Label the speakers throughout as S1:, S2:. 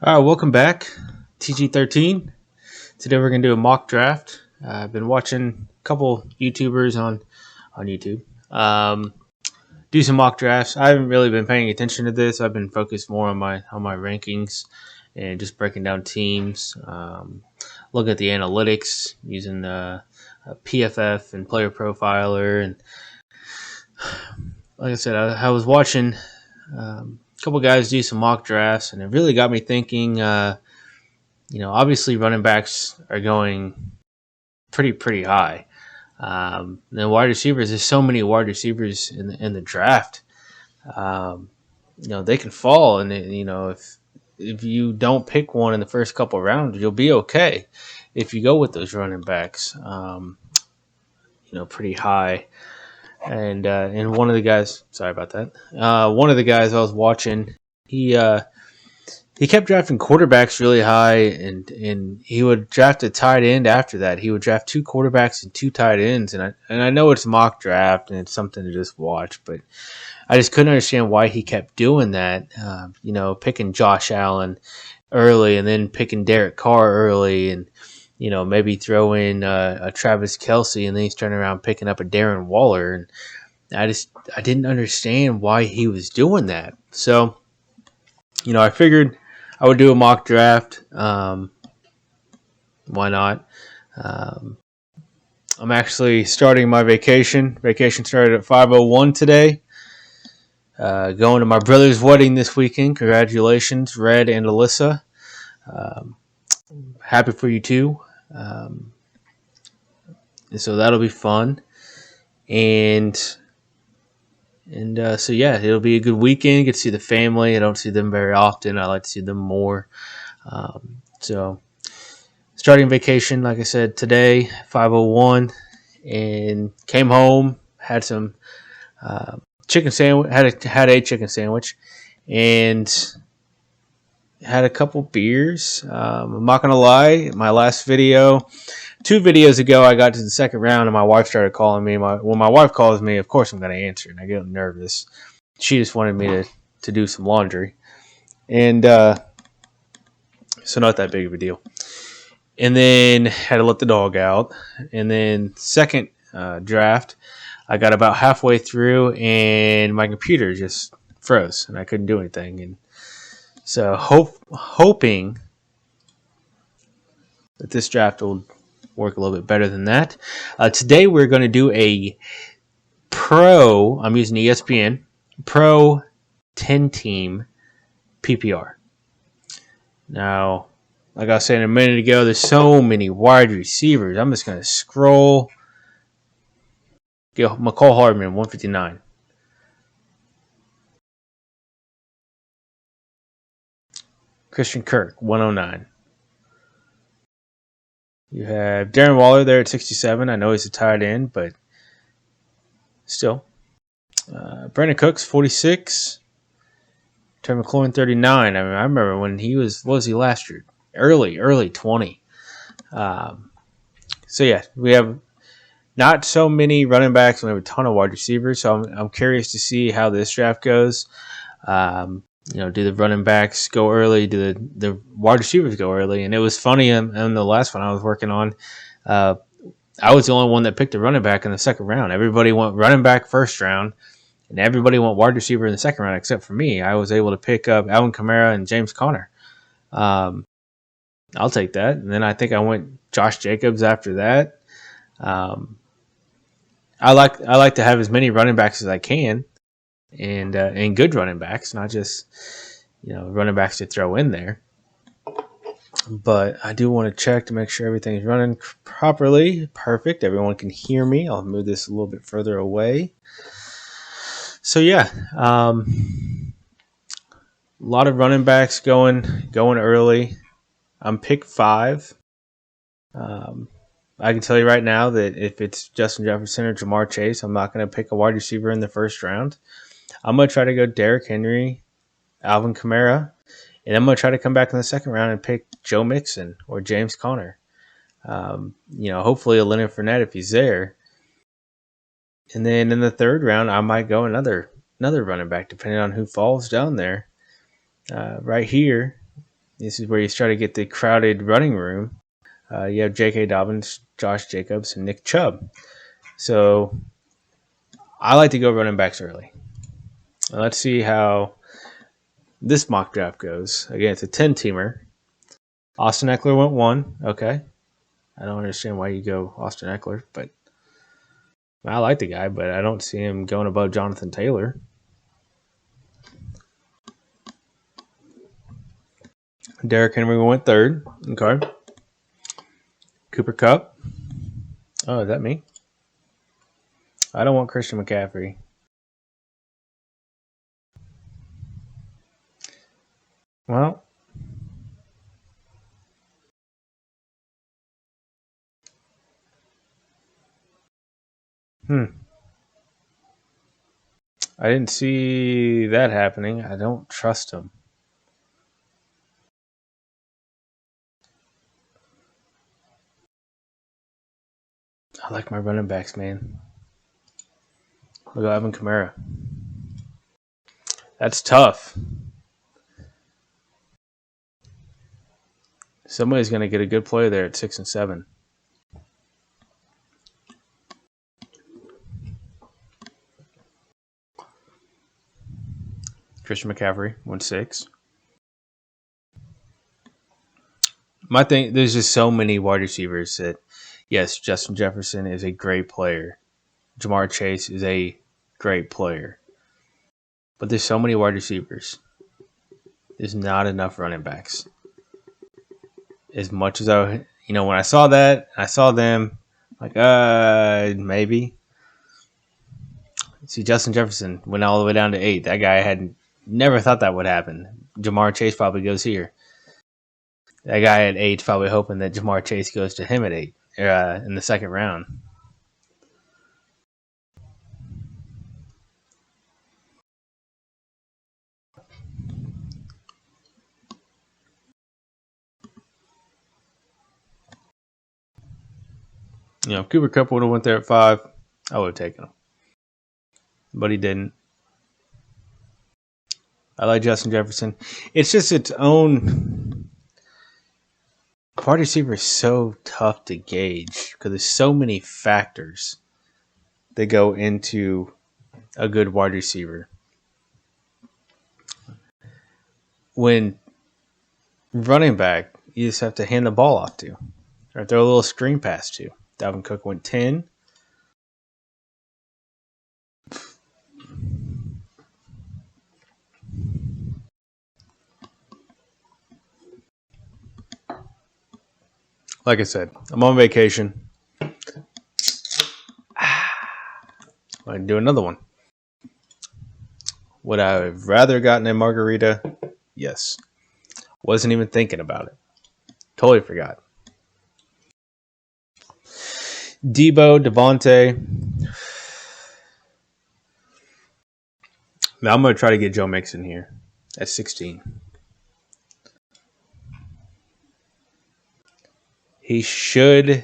S1: All right, welcome back, TG13. Today we're gonna do a mock draft. I've been watching a couple YouTubers on YouTube do some mock drafts. I haven't really been paying attention to this. I've been focused more on my rankings and just breaking down teams. Look at the analytics using the PFF and Player Profiler, and like I said, I was watching a couple guys do some mock drafts, and it really got me thinking. Obviously running backs are going pretty high. Then wide receivers, there's so many wide receivers in the draft. They can fall, and if you don't pick one in the first couple of rounds, you'll be okay. If you go with those running backs, pretty high. And one of the guys, sorry about that. One of the guys I was watching, he kept drafting quarterbacks really high, and he would draft a tight end after that. He would draft two quarterbacks and two tight ends, and I know it's mock draft and it's something to just watch, but I just couldn't understand why he kept doing that. Picking Josh Allen early and then picking Derek Carr early, and maybe throw in a Travis Kelce, and then he's turning around picking up a Darren Waller, and I didn't understand why he was doing that. So I figured I would do a mock draft. Why not? I'm actually starting my vacation. Vacation started at 5:01 today. Going to my brother's wedding this weekend. Congratulations, Red and Alyssa. Happy for you too. And so that'll be fun. So yeah, it'll be a good weekend. Get to see the family. I don't see them very often. I like to see them more. So starting vacation, like I said, today, 5:01, and came home, had some chicken sandwich, had a chicken sandwich, and had a couple beers. I'm not gonna lie, my last video, 2 videos ago, I got to the second round and my wife started calling me. When my wife calls me, of course I'm going to answer, and I get nervous. She just wanted me to do some laundry. And so not that big of a deal. And then had to let the dog out. And then second draft, I got about halfway through and my computer just froze and I couldn't do anything. And so hoping that this draft will work a little bit better than that. Today we're going to do a pro, I'm using ESPN, pro 10-team PPR. Now, like I was saying a minute ago, there's so many wide receivers. I'm just going to scroll. McCall Hardman, 159. Christian Kirk, 109. You have Darren Waller there at 67. I know he's a tight end, but still. Brandon Cooks, 46. Terry McLaurin, 39. I remember when he was, what was he last year? Early 20. So yeah, we have not so many running backs. We have a ton of wide receivers. So I'm curious to see how this draft goes. Do the running backs go early? Do the wide receivers go early? And it was funny in the last one I was working on. I was the only one that picked a running back in the second round. Everybody went running back first round, and everybody went wide receiver in the second round except for me. I was able to pick up Alvin Kamara and James Conner. I'll take that. And then I think I went Josh Jacobs after that. I like to have as many running backs as I can. And good running backs, not just running backs to throw in there. But I do want to check to make sure everything's running properly. Perfect. Everyone can hear me. I'll move this a little bit further away. So yeah, a lot of running backs going early. I'm pick 5. I can tell you right now that if it's Justin Jefferson or Jamar Chase, I'm not going to pick a wide receiver in the first round. I'm going to try to go Derrick Henry, Alvin Kamara, and I'm going to try to come back in the second round and pick Joe Mixon or James Conner. Hopefully a Leonard Fournette if he's there. And then in the third round, I might go another running back, depending on who falls down there. Right here, This is where you start to get the crowded running room. You have J.K. Dobbins, Josh Jacobs, and Nick Chubb. So I like to go running backs early. Let's see how this mock draft goes. Again, it's a 10-teamer. Austin Eckler went 1. Okay. I don't understand why you go Austin Eckler, but I like the guy, but I don't see him going above Jonathan Taylor. Derrick Henry went 3rd. Okay. Cooper Kupp. Oh, is that me? I don't want Christian McCaffrey. Well, I didn't see that happening. I don't trust him. I like my running backs, man. Look at Evan Kamara. That's tough. Somebody's going to get a good play there at 6 and 7. Christian McCaffrey went 6. My thing, there's just so many wide receivers that, yes, Justin Jefferson is a great player. Jamar Chase is a great player. But there's so many wide receivers. There's not enough running backs. As much as when I saw that, I saw them, like, maybe. See, Justin Jefferson went all the way down to 8. That guy had never thought that would happen. Jamar Chase probably goes here. That guy at 8 probably hoping that Jamar Chase goes to him at 8 in the second round. If Cooper Kupp would have went there at 5, I would have taken him. But he didn't. I like Justin Jefferson. It's just its own. Wide receiver is so tough to gauge because there's so many factors that go into a good wide receiver. When running back, you just have to hand the ball off to or throw a little screen pass to. Dalvin Cook went 10. Like I said, I'm on vacation. I can do another one. Would I have rather gotten a margarita? Yes. Wasn't even thinking about it. Totally forgot. Debo, Devontae. Now I'm going to try to get Joe Mixon here at 16. He should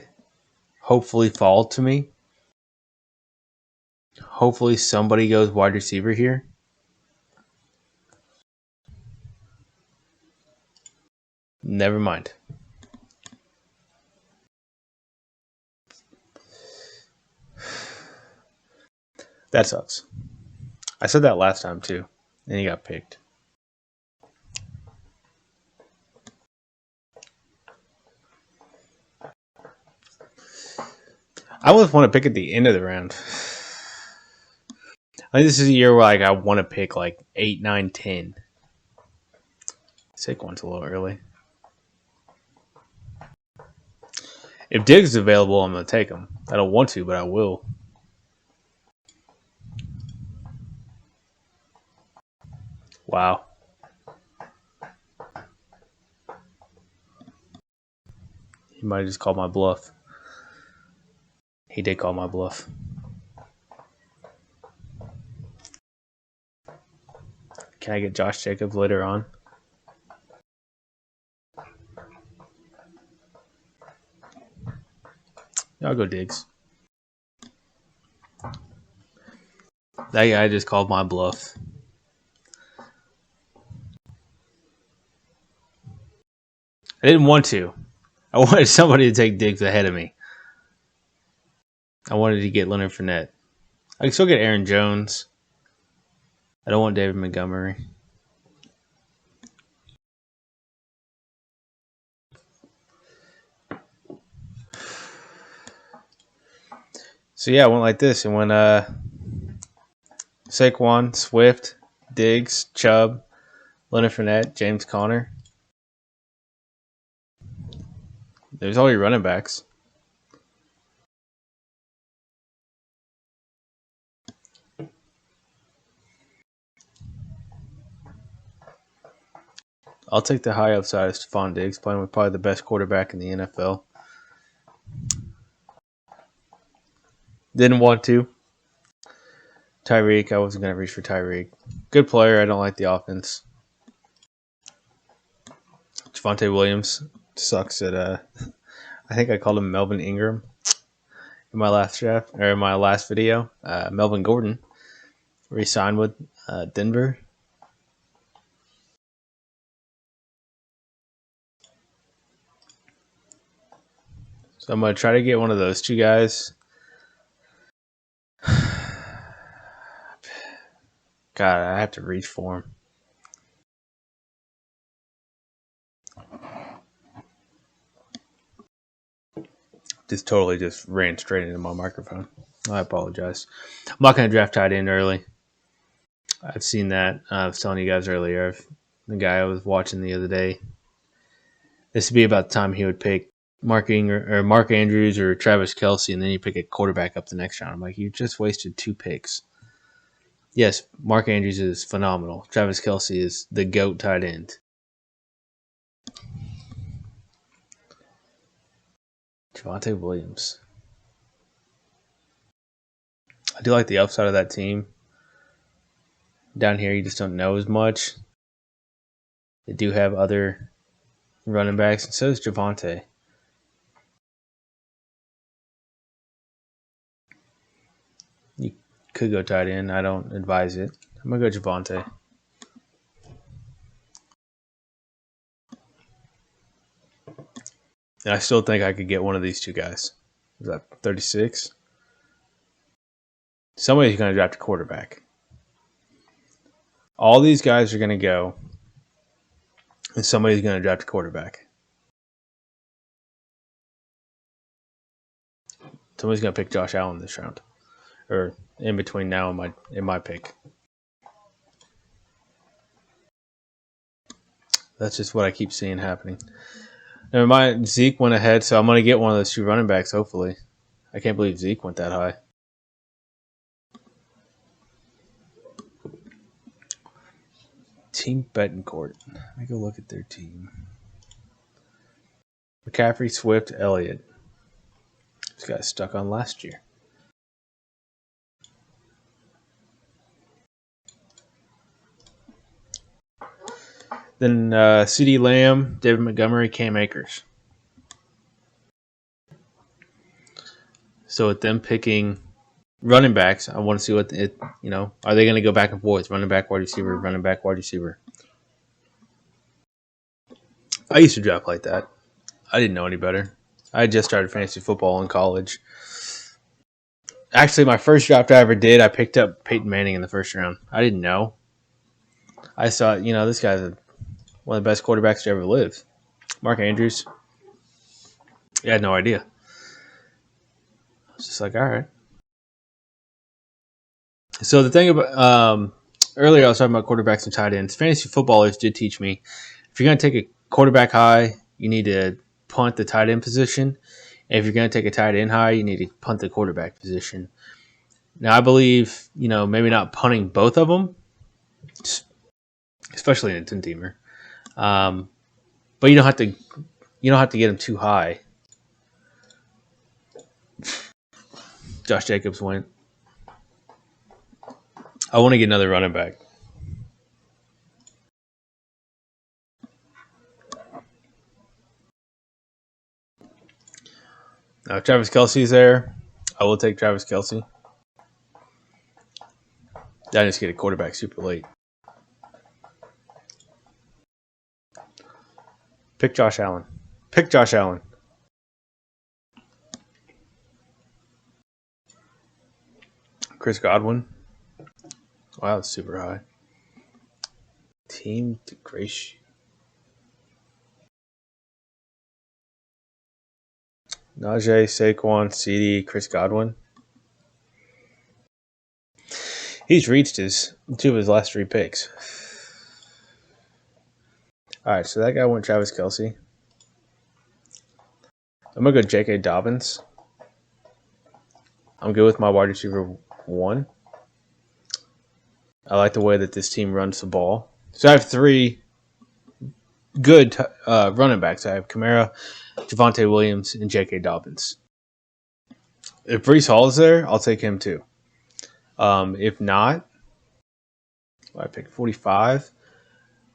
S1: hopefully fall to me. Hopefully somebody goes wide receiver here. Never mind. That sucks. I said that last time too, and he got picked. I always want to pick at the end of the round. I think this is a year where I want to pick 8, 9, 10. Saquon's a little early. If Diggs is available, I'm going to take him. I don't want to, but I will. Wow. He might have just called my bluff. He did call my bluff. Can I get Josh Jacobs later on? I'll go Diggs. That guy just called my bluff. I didn't want to. I wanted somebody to take Diggs ahead of me. I wanted to get Leonard Fournette. I can still get Aaron Jones. I don't want David Montgomery. So yeah, I went like this. It went Saquon, Swift, Diggs, Chubb, Leonard Fournette, James Conner. There's all your running backs. I'll take the high upside of Stephon Diggs, playing with probably the best quarterback in the NFL. Didn't want to. Tyreek, I wasn't going to reach for Tyreek. Good player. I don't like the offense. Javonte Williams sucks at I think I called him Melvin Ingram in my last draft or in my last video. Melvin Gordon re-signed with Denver. So I'm going to try to get one of those two guys. God, I have to reach for him. Just ran straight into my microphone. I apologize. I'm not going to draft tight end early. I've seen that. I was telling you guys earlier. The guy I was watching the other day. This would be about the time he would pick Mark Andrews or Travis Kelce, and then you pick a quarterback up the next round. I'm like, you just wasted 2 picks. Yes, Mark Andrews is phenomenal. Travis Kelce is the GOAT tight end. Javonte Williams. I do like the upside of that team. Down here, you just don't know as much. They do have other running backs, and so does Javonte. You could go tight end. I don't advise it. I'm going to go Javonte. And I still think I could get one of these two guys. Is that 36? Somebody's going to draft a quarterback. All these guys are going to go, and somebody's going to draft a quarterback. Somebody's going to pick Josh Allen this round, or in between now and my pick. That's just what I keep seeing happening. Never mind, Zeke went ahead, so I'm going to get one of those 2 running backs, hopefully. I can't believe Zeke went that high. Team Betancourt. Let me go look at their team. McCaffrey, Swift, Elliott. This guy's stuck on last year. Then CeeDee Lamb, David Montgomery, Cam Akers. So with them picking running backs, I want to see what are they going to go back and forth? Running back, wide receiver, running back, wide receiver. I used to draft like that. I didn't know any better. I just started fantasy football in college. Actually, my first draft I ever did, I picked up Peyton Manning in the first round. I didn't know. I saw, this guy's one of the best quarterbacks to ever live. Mark Andrews. I had no idea. I was just like, all right. So the thing about earlier, I was talking about quarterbacks and tight ends. Fantasy footballers did teach me if you're going to take a quarterback high, you need to punt the tight end position. And if you're going to take a tight end high, you need to punt the quarterback position. Now, I believe maybe not punting both of them, especially in a 10-teamer. But you don't have to get them too high. Josh Jacobs went. I want to get another running back. Now, if Travis Kelce's there, I will take Travis Kelce. I just get a quarterback super late. Pick Josh Allen. Pick Josh Allen. Chris Godwin. Wow, that's super high. Team to grace. Najee, Saquon, CD, Chris Godwin. He's reached two of his last 3 picks. All right, so that guy went Travis Kelce. I'm going to go J.K. Dobbins. I'm good with my wide receiver 1. I like the way that this team runs the ball. So I have 3 good running backs. I have Kamara, Javonte Williams, and J.K. Dobbins. If Breece Hall is there, I'll take him too. If not, I pick 45.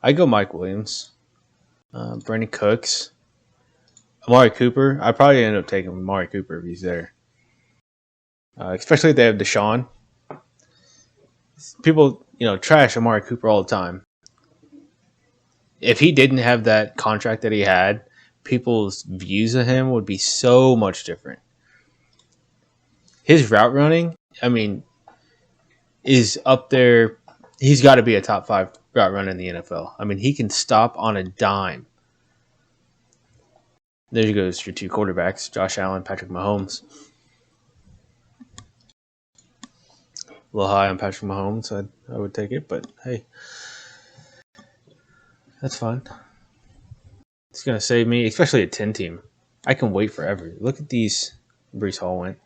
S1: I go Mike Williams, Brandon Cooks, Amari Cooper. I probably end up taking Amari Cooper if he's there. Especially if they have Deshaun. People, trash Amari Cooper all the time. If he didn't have that contract that he had, people's views of him would be so much different. His route running, is up there. He's got to be a top 5 route runner in the NFL. He can stop on a dime. There goes your 2 quarterbacks, Josh Allen, Patrick Mahomes. A little high on Patrick Mahomes, I would take it, but hey, that's fine. It's going to save me, especially a 10 team. I can wait forever. Look at these. Breece Hall went.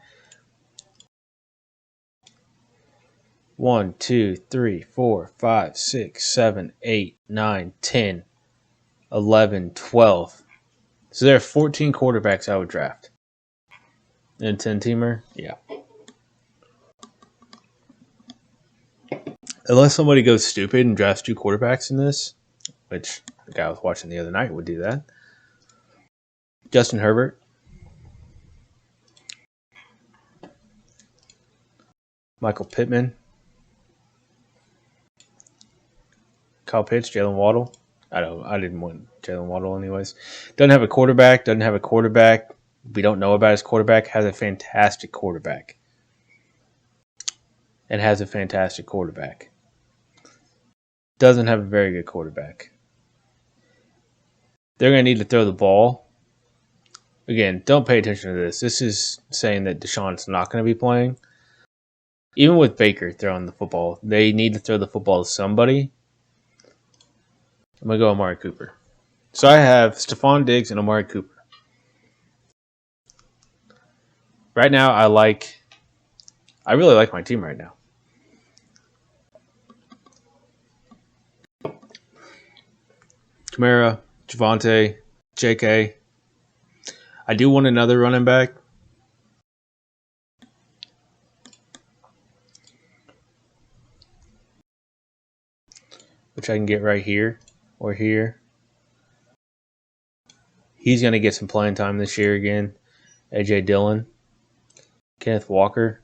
S1: 1, 2, 3, 4, 5, 6, 7, 8, 9, 10, 11, 12. So there are 14 quarterbacks I would draft. And a 10-teamer? Yeah. Unless somebody goes stupid and drafts 2 quarterbacks in this, which the guy I was watching the other night would do that. Justin Herbert. Michael Pittman. Kyle Pitts, Jalen Waddle. I didn't want Jalen Waddle anyways. Doesn't have a quarterback. We don't know about his quarterback. Has a fantastic quarterback. Doesn't have a very good quarterback. They're going to need to throw the ball. Again, don't pay attention to this. This is saying that Deshaun's not going to be playing. Even with Baker throwing the football, they need to throw the football to somebody. I'm going to go Amari Cooper. So I have Stephon Diggs and Amari Cooper. Right now, I really like my team right now. Kamara, Javonte, J.K. I do want another running back. Which I can get right here or here. He's going to get some playing time this year again. A.J. Dillon. Kenneth Walker.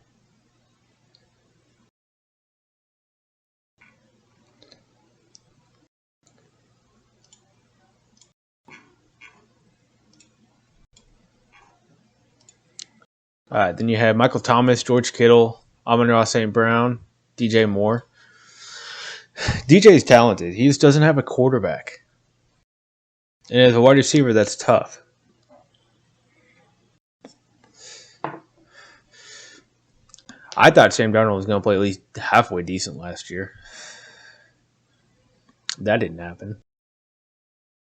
S1: All right, then you have Michael Thomas, George Kittle, Amon-Ra St. Brown, DJ Moore. DJ's talented. He just doesn't have a quarterback. And as a wide receiver, that's tough. I thought Sam Darnold was going to play at least halfway decent last year. That didn't happen.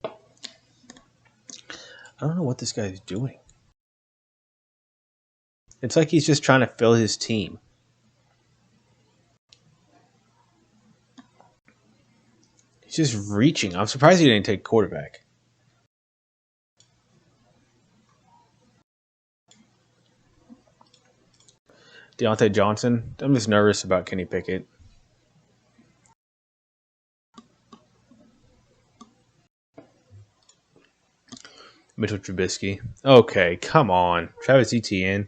S1: I don't know what this guy's doing. It's like he's just trying to fill his team. He's just reaching. I'm surprised he didn't take quarterback. Deontay Johnson. I'm just nervous about Kenny Pickett. Mitchell Trubisky. Okay, come on. Travis Etienne.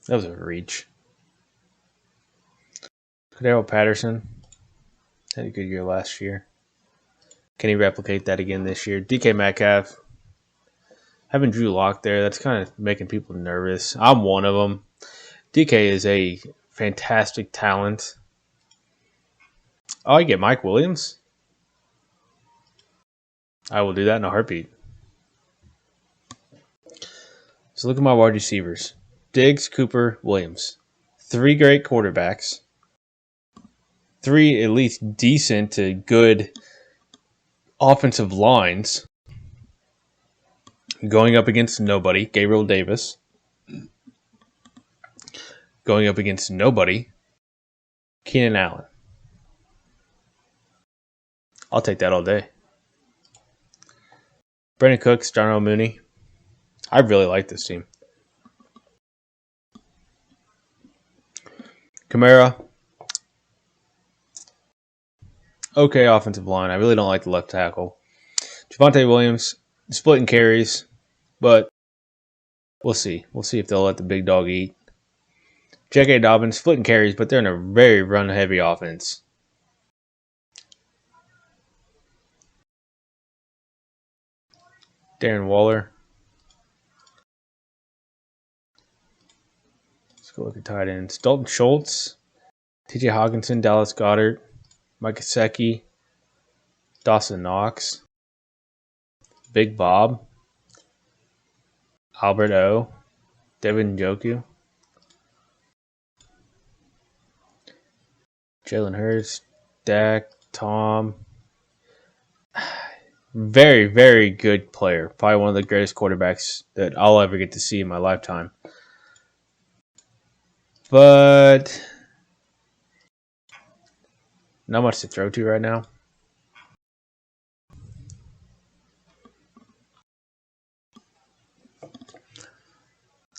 S1: That was a reach. Cordero Patterson had a good year last year. Can he replicate that again this year? DK Metcalf. Having Drew Lock there, that's kind of making people nervous. I'm one of them. DK is a fantastic talent. Oh, I get Mike Williams. I will do that in a heartbeat. So look at my wide receivers. Diggs, Cooper, Williams. 3 great quarterbacks. 3 at least decent to good offensive lines. Going up against nobody, Gabriel Davis. Going up against nobody, Keenan Allen. I'll take that all day. Brandon Cooks, Darnell Mooney. I really like this team. Kamara. Okay offensive line. I really don't like the left tackle. Javonte Williams, splitting carries, but we'll see. We'll see if they'll let the big dog eat. J.K. Dobbins, splitting carries, but they're in a very run-heavy offense. Darren Waller. Let's go look at tight ends. Dalton Schultz, T.J. Hawkinson, Dallas Goedert, Mike Gesicki, Dawson Knox, Big Bob, Albert O, Devin Njoku, Jalen Hurts, Dak, Tom. Very, very good player. Probably one of the greatest quarterbacks that I'll ever get to see in my lifetime. But not much to throw to right now.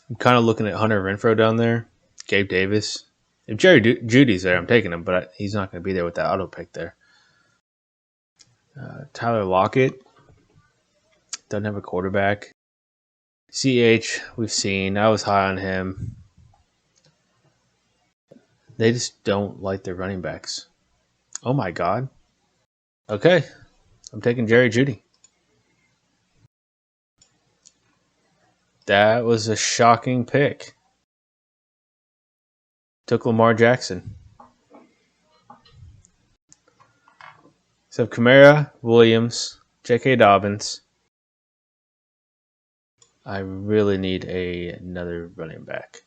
S1: I'm kind of looking at Hunter Renfrow down there. Gabe Davis. If Jerry Judy's there, I'm taking him, but he's not going to be there with that auto pick there. Tyler Lockett. Doesn't have a quarterback. CH, we've seen. I was high on him. They just don't like their running backs. Oh my God. Okay. I'm taking Jerry Judy. That was a shocking pick. Took Lamar Jackson. So Kamara, Williams, J.K. Dobbins. I really need another running back.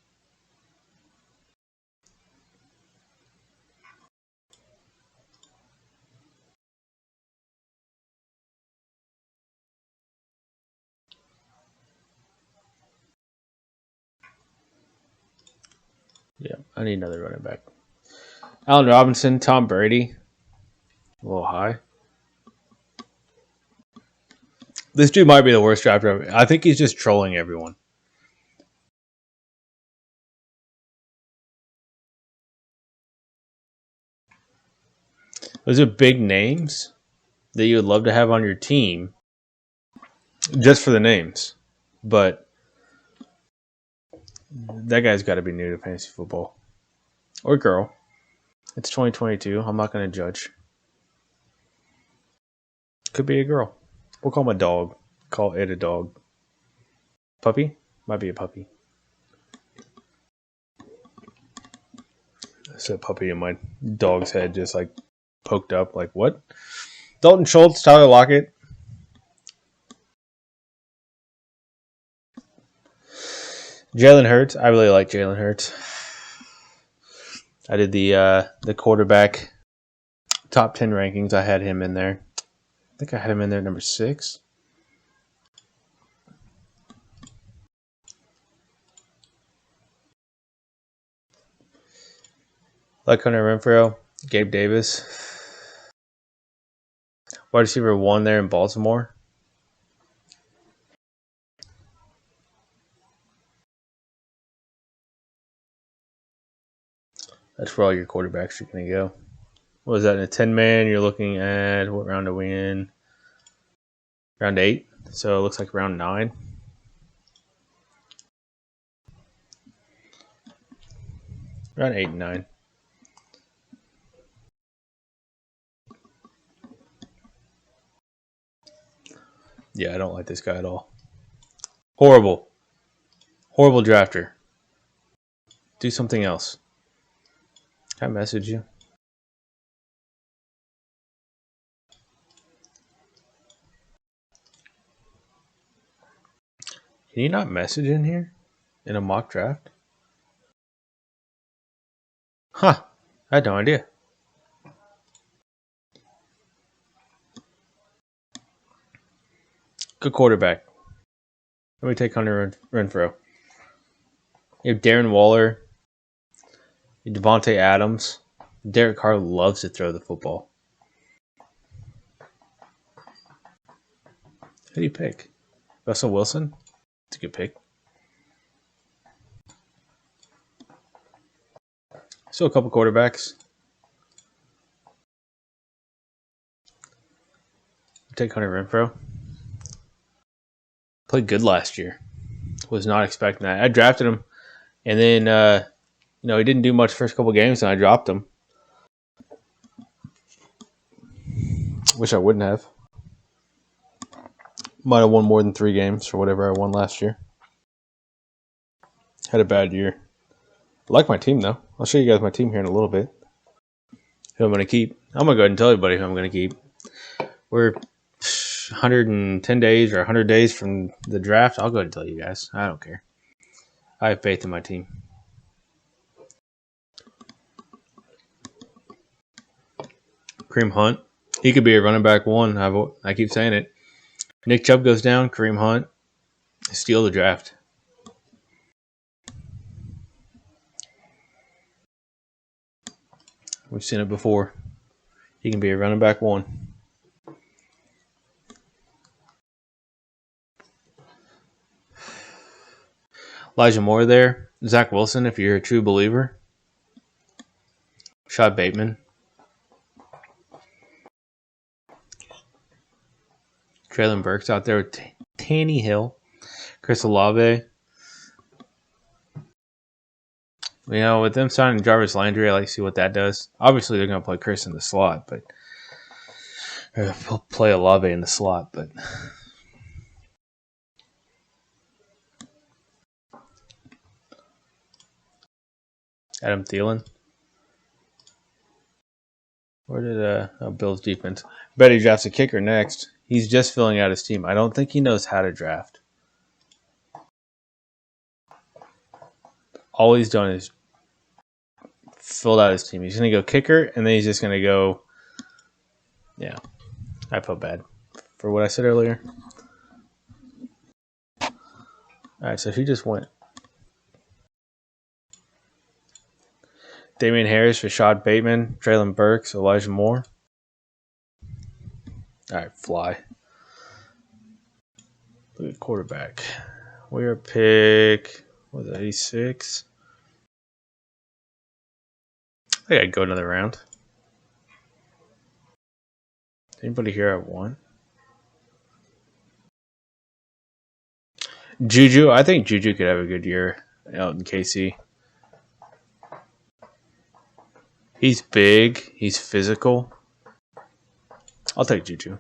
S1: Yeah, I need another running back. Allen Robinson, Tom Brady. A little high. This dude might be the worst drafter ever. I think he's just trolling everyone. Those are big names that you would love to have on your team just for the names. But that guy's got to be new to fantasy football. Or girl. It's 2022. I'm not going to judge. Could be a girl. We'll call him a dog. Call it a dog. Puppy? Might be a puppy. I said puppy and my dog's head just like poked up. Like, what? Dalton Schultz, Tyler Lockett. Jalen Hurts. I really like Jalen Hurts. I did the quarterback top 10 rankings. I had him in there. I think I had him in there number 6. Like Hunter Renfrow, Gabe Davis. Wide receiver 1 there in Baltimore. That's where all your quarterbacks are going to go. What was that, in a 10-man? You're looking at, what round are we in? Round 8. So it looks like round 9. Round 8 and 9. Yeah, I don't like this guy at all. Horrible. Horrible drafter. Do something else. Can I message you? Can you not message in here? In a mock draft? Huh. I had no idea. Good quarterback. Let me take Hunter Renfro. You have Darren Waller. You have Devontae Adams. Derek Carr loves to throw the football. Who do you pick? Russell Wilson? It's a good pick. Still a couple quarterbacks. Take Hunter Renfro. Played good last year. Was not expecting that. I drafted him, and then he didn't do much first couple games, and I dropped him. Wish I wouldn't have. Might have won more than 3 games for whatever I won last year. Had a bad year. I like my team though. I'll show you guys my team here in a little bit. Who I'm going to keep. I'm going to go ahead and tell everybody who I'm going to keep. We're 110 days or 100 days from the draft. I'll go ahead and tell you guys. I don't care. I have faith in my team. Kareem Hunt. He could be a running back 1. I keep saying it. Nick Chubb goes down. Kareem Hunt. Steal the draft. We've seen it before. He can be a running back 1. Elijah Moore there. Zach Wilson, if you're a true believer. Rashad Bateman. Traylon Burks out there with Tanny Hill. Chris Olave. With them signing Jarvis Landry, I like to see what that does. Obviously, they're going to play Chris in the slot, but play Olave in the slot. But Adam Thielen. Where did Bill's defense? Bet he drafts a kicker next. He's just filling out his team. I don't think he knows how to draft. All he's done is filled out his team. He's going to go kicker, and then he's just going to go. Yeah, I felt bad for what I said earlier. All right, so he just went. Damian Harris, Rashad Bateman, Traylon Burks, Elijah Moore. All right, fly. Look at quarterback. We're pick, what was it, 86? I think I'd go another round. Anybody here at 1? Juju. I think Juju could have a good year out in KC. He's big. He's physical. I'll take Juju.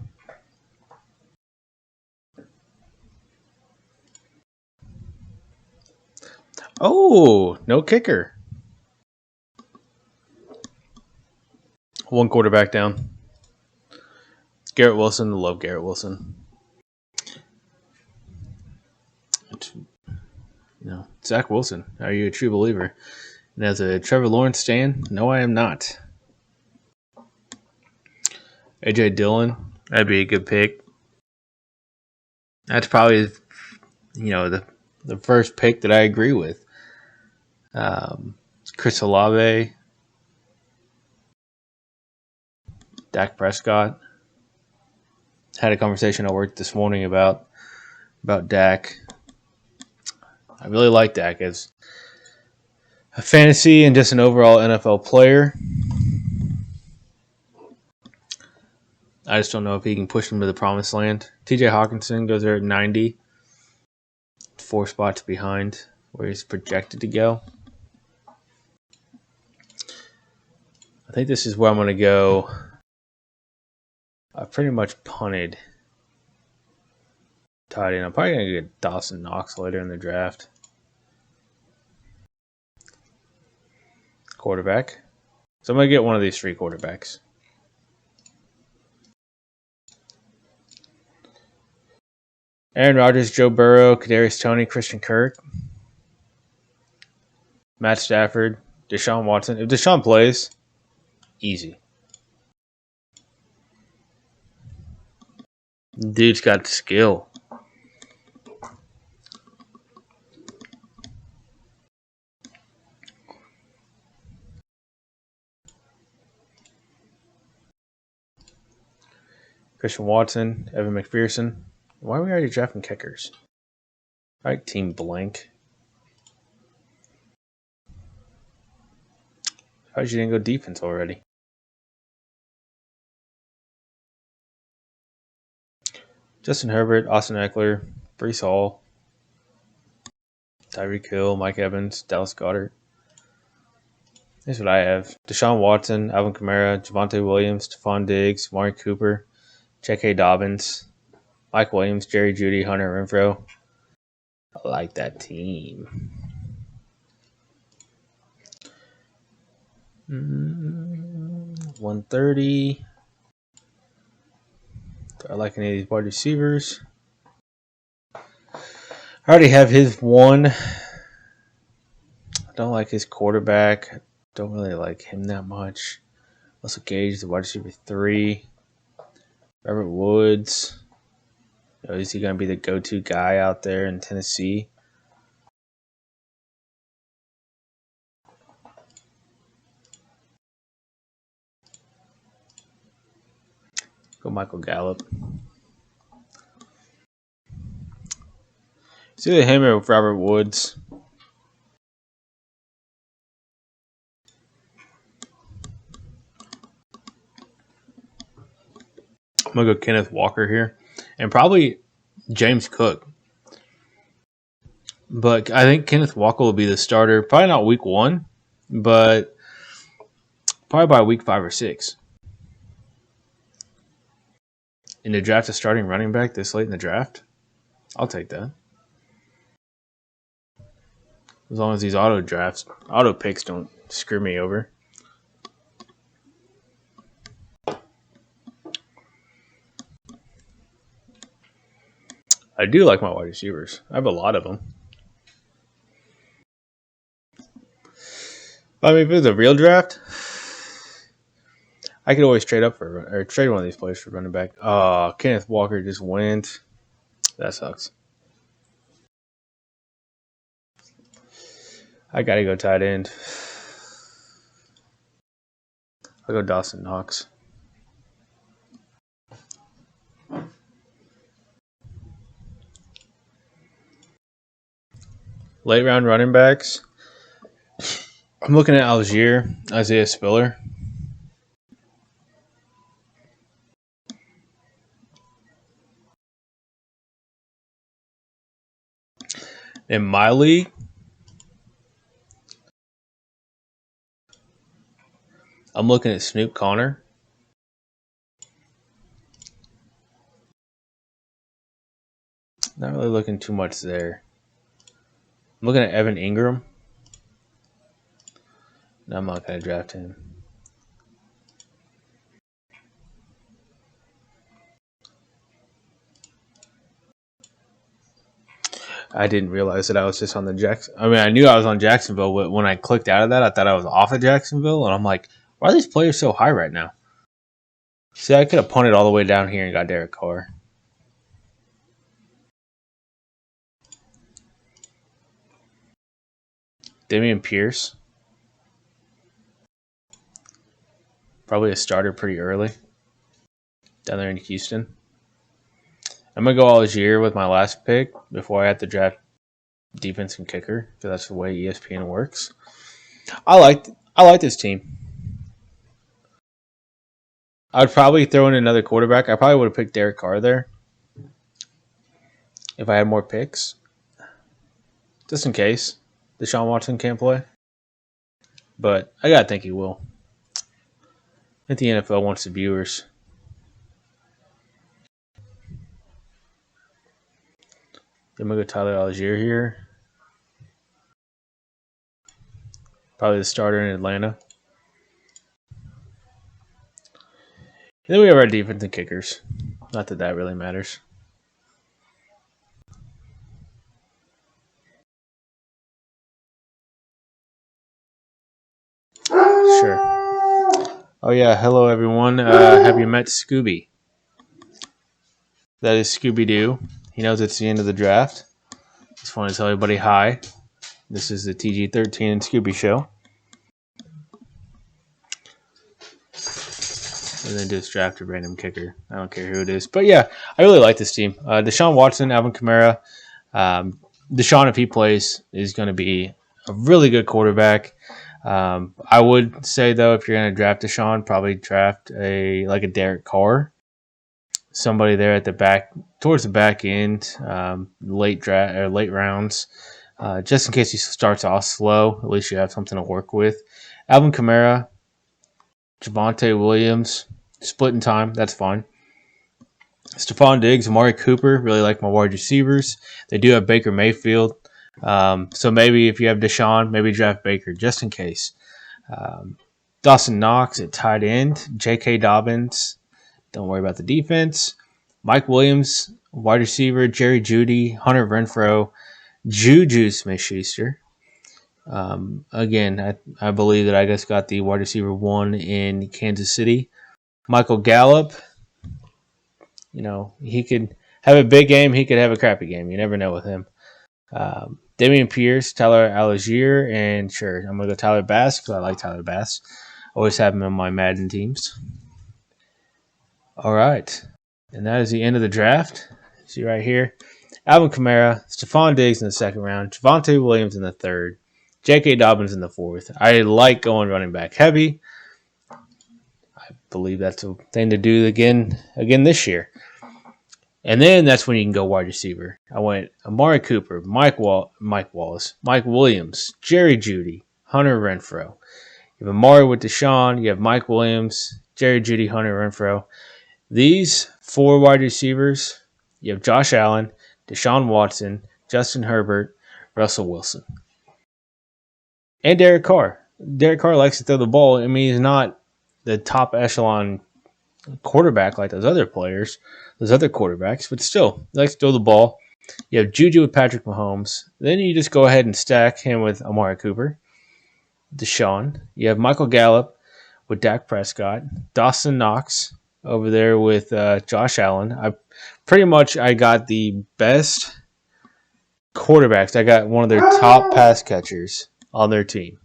S1: Oh, no kicker. 1 quarterback down. Garrett Wilson. Love Garrett Wilson. Zach Wilson. Are you a true believer? And as a Trevor Lawrence stan, no, I am not. A.J. Dillon. That'd be a good pick. That's probably, the first pick that I agree with. Chris Olave. Dak Prescott. Had a conversation at work this morning about Dak. I really like Dak as a fantasy and just an overall NFL player. I just don't know if he can push him to the promised land. TJ Hawkinson goes there at 90. 4 spots behind where he's projected to go. I think this is where I'm going to go. I pretty much punted tight end. I'm probably going to get Dawson Knox later in the draft. Quarterback. So I'm going to get one of these 3 quarterbacks. Aaron Rodgers, Joe Burrow, Kadarius Toney, Christian Kirk, Matt Stafford, Deshaun Watson. If Deshaun plays, easy. Dude's got skill. Christian Watson, Evan McPherson. Why are we already drafting kickers? I like team blank. How you didn't go defense already? Justin Herbert, Austin Eckler, Brees Hall, Tyreek Hill, Mike Evans, Dallas Goedert. Here's what I have. Deshaun Watson, Alvin Kamara, Javonte Williams, Stephon Diggs, Amari Cooper, J.K. Dobbins, Mike Williams, Jerry Jeudy, Hunter Renfrow. I like that team. 130. Do I like any of these wide receivers? I already have his one. I don't like his quarterback. Don't really like him that much. Russell Gage, the wide receiver 3. Robert Woods. Is he going to be the go-to guy out there in Tennessee? Go Michael Gallup. It's either him or Robert Woods. I'm going to go Kenneth Walker here. And probably James Cook. But I think Kenneth Walker will be the starter. Probably not week 1, but probably by week 5 or 6. In the draft, a starting running back this late in the draft, I'll take that. As long as these auto picks don't screw me over. I do like my wide receivers. I have a lot of them. I mean, if it was a real draft, I could always trade one of these players for running back. Oh, Kenneth Walker just went. That sucks. I gotta go tight end. I'll go Dawson Knox. Late round running backs. I'm looking at Algier, Isaiah Spiller. In my league, I'm looking at Snoop Connor. Not really looking too much there. I'm looking at Evan Ingram. No, I'm not going to draft him. I didn't realize that I was just on the Jackson. I mean, I knew I was on Jacksonville, but when I clicked out of that, I thought I was off of Jacksonville, and I'm like, why are these players so high right now? See, I could have punted all the way down here and got Derek Carr. Damian Pierce. Probably a starter pretty early. Down there in Houston. I'm going to go Algier with my last pick before I have to draft defense and kicker, because that's the way ESPN works. I like this team. I'd probably throw in another quarterback. I probably would have picked Derek Carr there if I had more picks, just in case Deshaun Watson can't play. But I gotta think he will. I think the NFL wants the viewers. I'm going to go Tyler Algier here. Probably the starter in Atlanta. And then we have our defense and kickers. Not that that really matters. Sure. Oh, yeah. Hello, everyone. Have you met Scooby? That is Scooby-Doo. He knows it's the end of the draft. Just want to tell everybody hi. This is the TG13 Scooby Show. And then just draft a random kicker. I don't care who it is. But yeah, I really like this team. Deshaun Watson, Alvin Kamara. Deshaun, if he plays, is going to be a really good quarterback. I would say, though, if you're going to draft Deshaun, probably draft a Derek Carr. Somebody there at the back, towards the back end, late rounds. Just in case he starts off slow, at least you have something to work with. Alvin Kamara, Javonte Williams, split in time, that's fine. Stephon Diggs, Amari Cooper, really like my wide receivers. They do have Baker Mayfield. So maybe if you have Deshaun, maybe draft Baker just in case. Dawson Knox at tight end, J.K. Dobbins, don't worry about the defense. Mike Williams, wide receiver, Jerry Jeudy, Hunter Renfrow, Juju Smith-Schuster. Again, I believe that I just got the wide receiver 1 in Kansas City. Michael Gallup, he could have a big game. He could have a crappy game. You never know with him. Damian Pierce, Tyler Algier, and sure, I'm going to go Tyler Bass because I like Tyler Bass. Always have him in my Madden teams. All right. And that is the end of the draft. See right here. Alvin Kamara, Stephon Diggs in the second round, Javonte Williams in the third, J.K. Dobbins in the fourth. I like going running back heavy. I believe that's a thing to do again this year. And then that's when you can go wide receiver. I went Amari Cooper, Mike Wallace, Mike Williams, Jerry Jeudy, Hunter Renfrow. You have Amari with Deshaun. You have Mike Williams, Jerry Jeudy, Hunter Renfrow. These 4 wide receivers, you have Josh Allen, Deshaun Watson, Justin Herbert, Russell Wilson. And Derek Carr. Derek Carr likes to throw the ball. I mean, he's not the top echelon quarterback like those other quarterbacks, but still, he likes to throw the ball. You have Juju with Patrick Mahomes. Then you just go ahead and stack him with Amari Cooper, Deshaun. You have Michael Gallup with Dak Prescott, Dawson Knox over there with Josh Allen. I got the best quarterbacks. I got one of their top pass catchers on their team.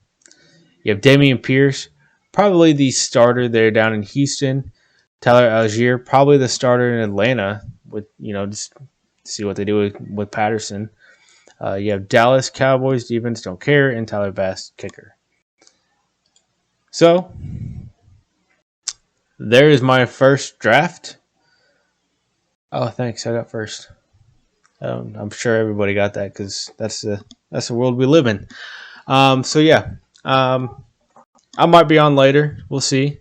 S1: You have Damian Pierce, probably the starter there down in Houston. Tyler Algier, probably the starter in Atlanta with, just see what they do with Patterson. You have Dallas Cowboys defense, don't care, and Tyler Bass kicker. So there is my first draft. Oh, thanks. I got first. I'm sure everybody got that because that's the world we live in. So yeah, I might be on later. We'll see.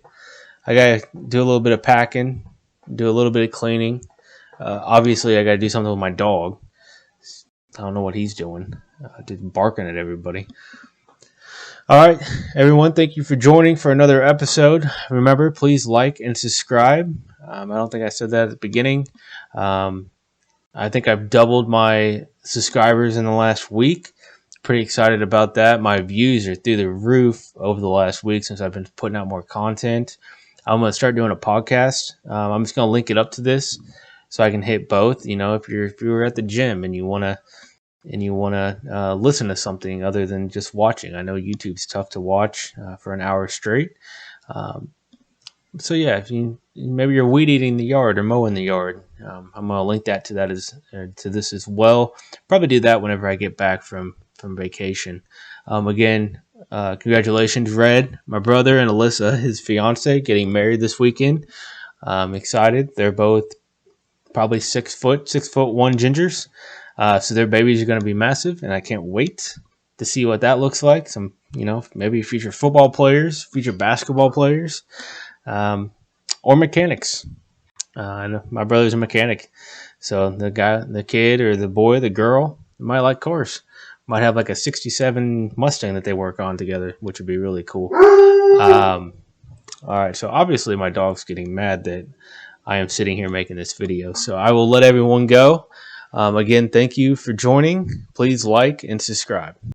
S1: I gotta do a little bit of packing, do a little bit of cleaning. Obviously, I gotta do something with my dog. I don't know what he's doing. Just barking at everybody. All right, everyone, thank you for joining for another episode. Remember, please like and subscribe. I don't think I said that at the beginning. I think I've doubled my subscribers in the last week. Pretty excited about that. My views are through the roof over the last week since I've been putting out more content. I'm going to start doing a podcast. I'm just going to link it up to this so I can hit both. If you're at the gym and you want to listen to something other than just watching. I know YouTube's tough to watch for an hour straight. So yeah, if maybe you're weed eating the yard or mowing the yard, I'm gonna link that to this as well. Probably do that whenever I get back from vacation. Again, congratulations, Red, my brother, and Alyssa, his fiance, getting married this weekend. I'm excited. They're both probably 6'1" gingers. So their babies are going to be massive, and I can't wait to see what that looks like. Some, maybe future football players, future basketball players, or mechanics. And my brother's a mechanic, so the kid, or the boy, the girl might like cars. Might have like a '67 Mustang that they work on together, which would be really cool. All right, so obviously my dog's getting mad that I am sitting here making this video, so I will let everyone go. Again, thank you for joining. Please like and subscribe.